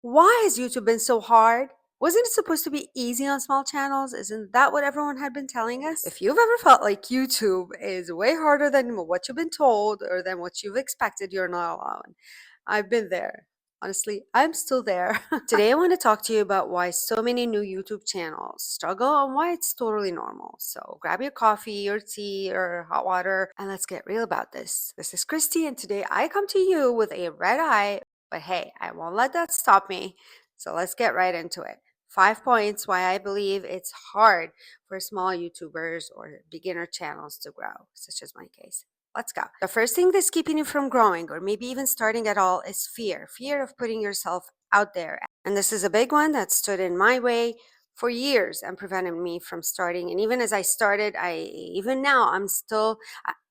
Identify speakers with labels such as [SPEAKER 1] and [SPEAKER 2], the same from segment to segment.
[SPEAKER 1] Why has YouTube been so hard? Wasn't it supposed to be easy on small channels? Isn't that what everyone had been telling us? If you've ever felt like YouTube is way harder than what you've been told or than what you've expected, you're not alone. I've been there. Honestly, I'm still there. Today, I want to talk to you about why so many new YouTube channels struggle and why it's totally normal. So, grab your coffee or tea or hot water and let's get real about this. This is Christy, and today I come to you with a red eye, but hey, I won't let that stop me. So, let's get right into it. 5 points why I believe it's hard for small YouTubers or beginner channels to grow, such as my case. Let's go. The first thing that's keeping you from growing or maybe even starting at all is fear of putting yourself out there. And this is a big one that stood in my way for years and prevented me from starting. And even as I started, even now, I'm still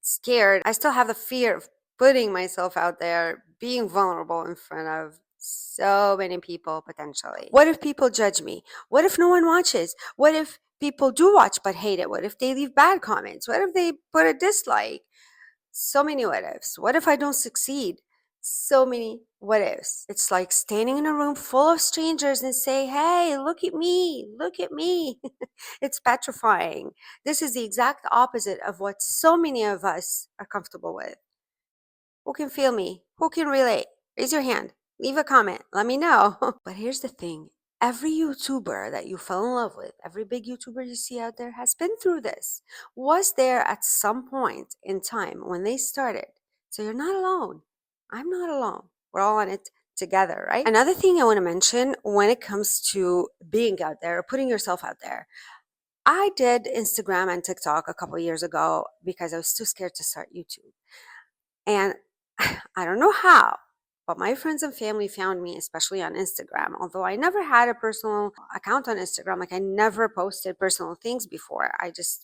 [SPEAKER 1] scared. I still have the fear of putting myself out there, being vulnerable in front of so many people potentially. What if people judge me? What if no one watches? What if people do watch but hate it? What if they leave bad comments? What if they put a dislike? So many what ifs. What if I don't succeed? So many what ifs. It's like standing in a room full of strangers and say, hey, look at me, look at me. It's petrifying. This is the exact opposite of what so many of us are comfortable with. Who can feel me? Who can relate? Raise your hand. Leave a comment. Let me know. But here's the thing. Every YouTuber that you fell in love with, every big YouTuber you see out there has been through this, was there at some point in time when they started. So you're not alone. I'm not alone. We're all on it together, right? Another thing I want to mention when it comes to being out there, putting yourself out there. I did Instagram and TikTok a couple years ago because I was too scared to start YouTube. And I don't know how, but my friends and family found me, especially on Instagram. Although I never had a personal account on Instagram, like I never posted personal things before.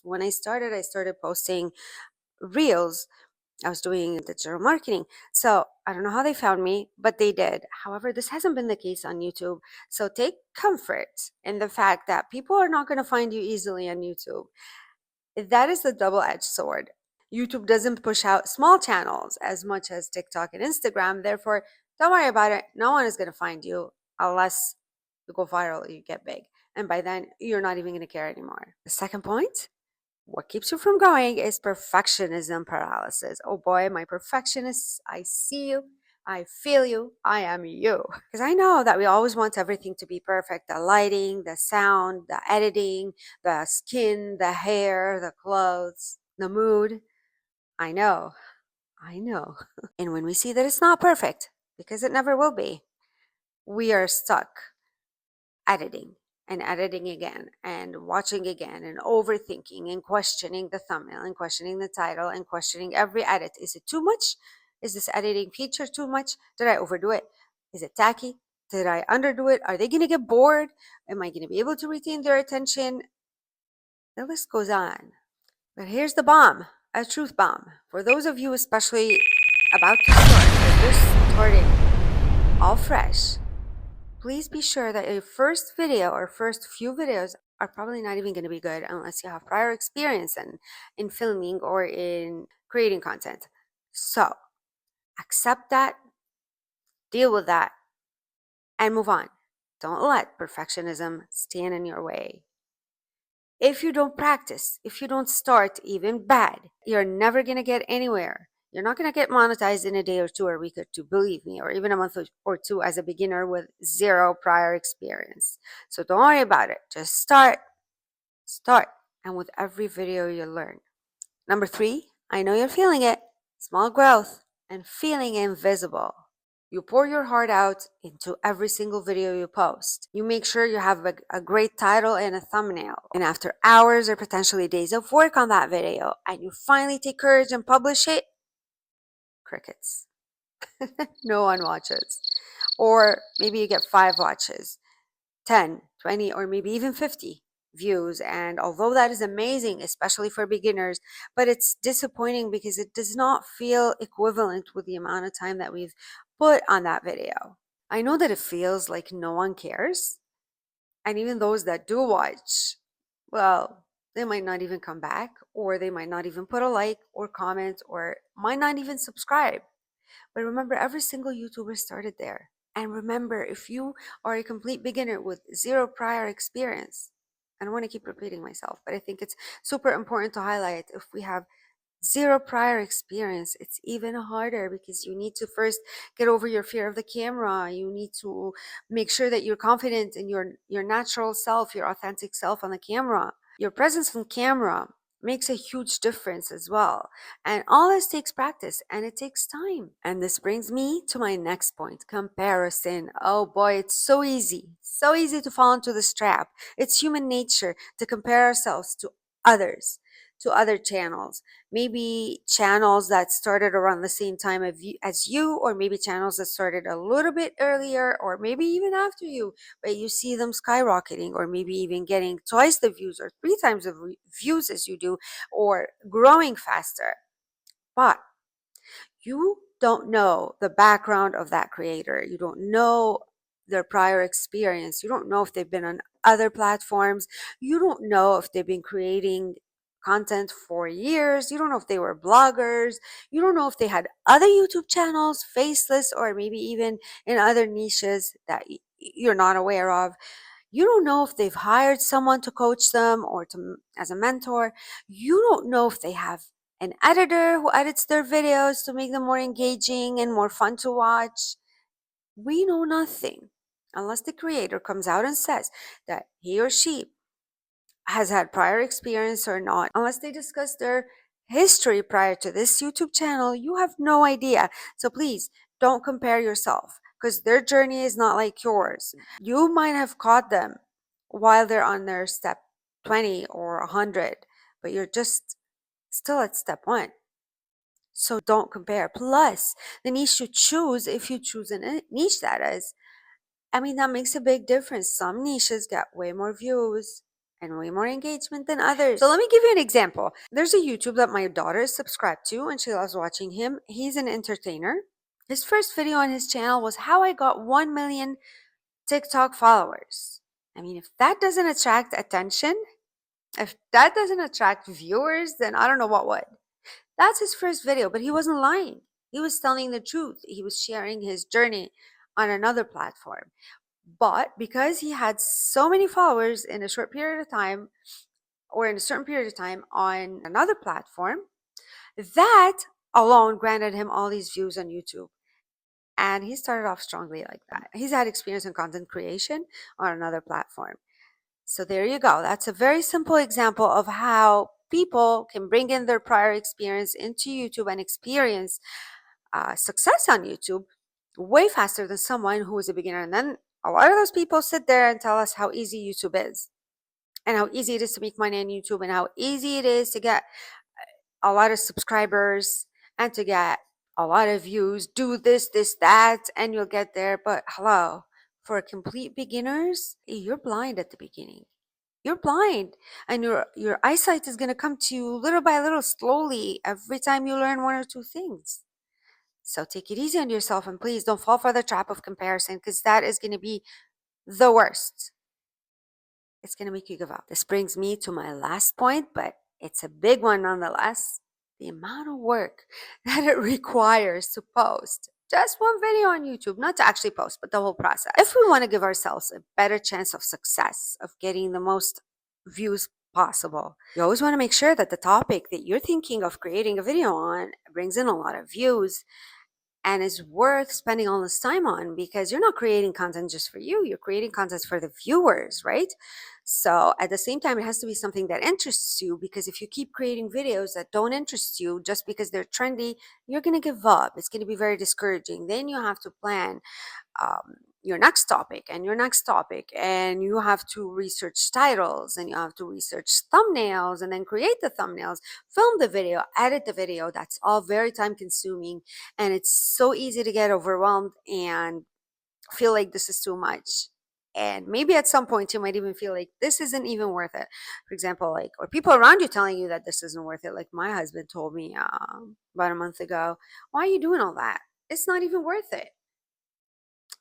[SPEAKER 1] When I started posting reels. I was doing digital marketing. So I don't know how they found me, but they did. However, this hasn't been the case on YouTube. So take comfort in the fact that people are not going to find you easily on YouTube. That is the double-edged sword. YouTube doesn't push out small channels as much as TikTok and Instagram. Therefore, don't worry about it. No one is going to find you unless you go viral, you get big. And by then, you're not even going to care anymore. The second point, what keeps you from growing is perfectionism paralysis. Oh boy, my perfectionists, I see you. I feel you. I am you. Because I know that we always want everything to be perfect, the lighting, the sound, the editing, the skin, the hair, the clothes, the mood. I know. I know. And when we see that it's not perfect, because it never will be, we are stuck editing and editing again and watching again and overthinking and questioning the thumbnail and questioning the title and questioning every edit. Is it too much? Is this editing feature too much? Did I overdo it? Is it tacky? Did I underdo it? Are they going to get bored? Am I going to be able to retain their attention? The list goes on. But here's the bomb, a truth bomb. For those of you especially about to start, or just starting all fresh, please be sure that your first video or first few videos are probably not even going to be good unless you have prior experience in filming or in creating content. So accept that, deal with that, and move on. Don't let perfectionism stand in your way. If you don't practice, if you don't start even bad, you're never going to get anywhere. You're not going to get monetized in a day or two or a week or two, believe me, or even a month or two as a beginner with zero prior experience. So don't worry about it. Just start. And with every video you learn. Number 3, I know you're feeling it. Small growth and feeling invisible. You pour your heart out into every single video you post. You make sure you have a great title and a thumbnail. And after hours or potentially days of work on that video, and you finally take courage and publish it, crickets. No one watches. Or maybe you get 5 watches, 10, 20, or maybe even 50 views. And although that is amazing, especially for beginners, but it's disappointing because it does not feel equivalent with the amount of time that we've put on that video. I know that it feels like no one cares. And even those that do watch, well, they might not even come back, or they might not even put a like or comment, or might not even subscribe. But remember, every single YouTuber started there. And remember, if you are a complete beginner with zero prior experience, I don't want to keep repeating myself, but I think it's super important to highlight, if we have zero prior experience, it's even harder because you need to first get over your fear of the camera. You need to make sure that you're confident in your natural self, your authentic self on the camera. Your presence on camera makes a huge difference as well. And all this takes practice and it takes time. And this brings me to my next point, comparison. Oh boy, it's so easy to fall into this trap. It's human nature to compare ourselves to others, to other channels, maybe channels that started around the same time as you, or maybe channels that started a little bit earlier, or maybe even after you, but you see them skyrocketing, or maybe even getting twice the views or three times the views as you do, or growing faster. But you don't know the background of that creator. You don't know their prior experience. You don't know if they've been on other platforms. You don't know if they've been creating content for years. You don't know if they were bloggers. You don't know if they had other YouTube channels, faceless, or maybe even in other niches that you're not aware of. You don't know if they've hired someone to coach them or to as a mentor. You don't know if they have an editor who edits their videos to make them more engaging and more fun to watch. We know nothing unless the creator comes out and says that he or she has had prior experience or not. Unless they discuss their history prior to this YouTube channel, you have no idea. So please don't compare yourself, because their journey is not like yours. You might have caught them while they're on their step 20 or 100, but you're just still at step 1. So don't compare. Plus, the niche you choose, if you choose a niche, that is, I mean, that makes a big difference. Some niches get way more views and way more engagement than others. So let me give you an example. There's a YouTube that my daughter is subscribed to and she loves watching him. He's an entertainer. His first video on his channel was how I got 1 million TikTok followers. I mean, if that doesn't attract attention, if that doesn't attract viewers, then I don't know what would. That's his first video, but he wasn't lying. He was telling the truth. He was sharing his journey on another platform. But because he had so many followers in a short period of time, or in a certain period of time on another platform, that alone granted him all these views on YouTube. And he started off strongly like that. He's had experience in content creation on another platform. So there you go. That's a very simple example of how people can bring in their prior experience into YouTube and experience success on YouTube way faster than someone who is a beginner. And then a lot of those people sit there and tell us how easy YouTube is and how easy it is to make money on YouTube and how easy it is to get a lot of subscribers and to get a lot of views. Do this, this, that, and you'll get there. But hello, for complete beginners, you're blind at the beginning. You're blind, and your eyesight is going to come to you little by little, slowly, every time you learn one or two things. So take it easy on yourself, and please don't fall for the trap of comparison, because that is going to be the worst. It's going to make you give up. This brings me to my last point, but it's a big one nonetheless. The amount of work that it requires to post just one video on YouTube, not to actually post, but the whole process. If we want to give ourselves a better chance of success, of getting the most views possible, you always want to make sure that the topic that you're thinking of creating a video on brings in a lot of views and is worth spending all this time on, because you're not creating content just for you, you're creating content for the viewers, right? So at the same time, it has to be something that interests you, because if you keep creating videos that don't interest you just because they're trendy, you're going to give up. It's going to be very discouraging. Then you have to plan your next topic and your next topic, and you have to research titles, and you have to research thumbnails, and then create the thumbnails, film the video, edit the video. That's all very time consuming, and it's so easy to get overwhelmed and feel like this is too much. And maybe at some point you might even feel like this isn't even worth it. For example, like, or people around you telling you that this isn't worth it. Like my husband told me about a month ago, why are you doing all that? It's not even worth it.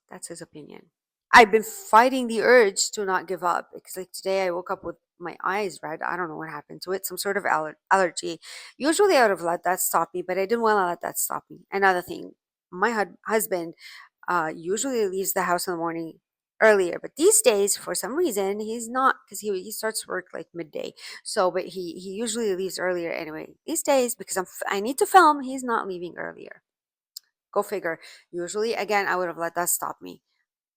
[SPEAKER 1] That's his opinion. I've been fighting the urge to not give up, because like today I woke up with my eyes red. I don't know what happened to it. Some sort of allergy. Usually I would have let that stop me, but I didn't want to let that stop me. Another thing, my husband usually leaves the house in the morning earlier, but these days for some reason he's not, because he starts work like midday. So but he usually leaves earlier anyway these days, because I need to film, he's not leaving earlier. Go figure. Usually, again, I would have let that stop me.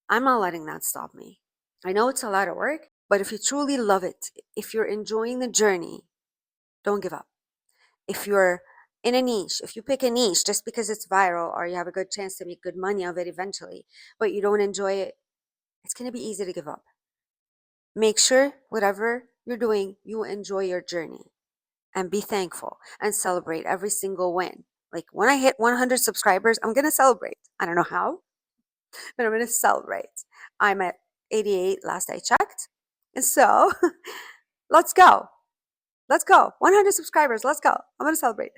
[SPEAKER 1] I'm not letting that stop me. I know it's a lot of work, but if you truly love it, if you're enjoying the journey, don't give up. If you're in a niche, if you pick a niche just because it's viral or you have a good chance to make good money of it eventually, but you don't enjoy it, it's going to be easy to give up. Make sure whatever you're doing, you enjoy your journey and be thankful and celebrate every single win. Like when I hit 100 subscribers, I'm going to celebrate. I don't know how, but I'm going to celebrate. I'm at 88 last I checked. And so let's go. Let's go. 100 subscribers. Let's go. I'm going to celebrate.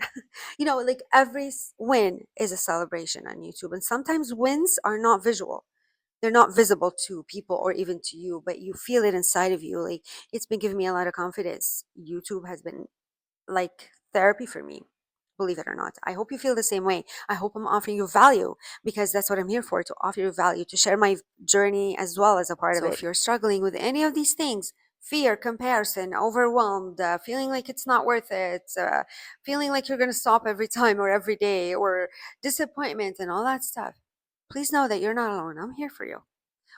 [SPEAKER 1] Like every win is a celebration on YouTube. And sometimes wins are not visual. They're not visible to people or even to you, but you feel it inside of you. Like it's been giving me a lot of confidence. YouTube has been like therapy for me, believe it or not. I hope you feel the same way. I hope I'm offering you value, because that's what I'm here for, to offer you value, to share my journey as well as a part of it. So if you're struggling with any of these things, fear, comparison, overwhelmed, feeling like it's not worth it, feeling like you're going to stop every time or every day, or disappointment and all that stuff, please know that you're not alone. I'm here for you.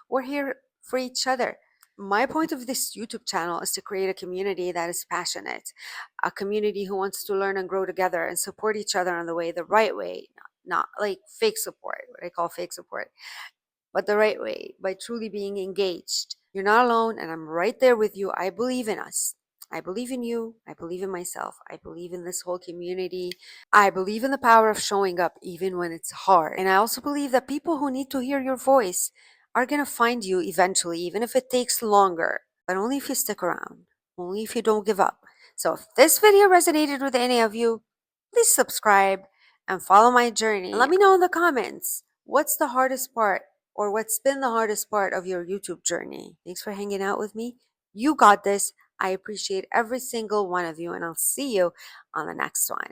[SPEAKER 1] We're here for each other. My point of this YouTube channel is to create a community that is passionate, a community who wants to learn and grow together and support each other on the way, the right way, not like fake support, what I call fake support, but the right way, by truly being engaged. You're not alone, and I'm right there with you. I believe in us. I believe in you. I believe in myself. I believe in this whole community. I believe in the power of showing up even when it's hard. And I also believe that people who need to hear your voice are going to find you eventually, even if it takes longer, but only if you stick around, only if you don't give up. So if this video resonated with any of you, please subscribe and follow my journey. And let me know in the comments, what's the hardest part, or what's been the hardest part of your YouTube journey. Thanks for hanging out with me. You got this. I appreciate every single one of you, and I'll see you on the next one.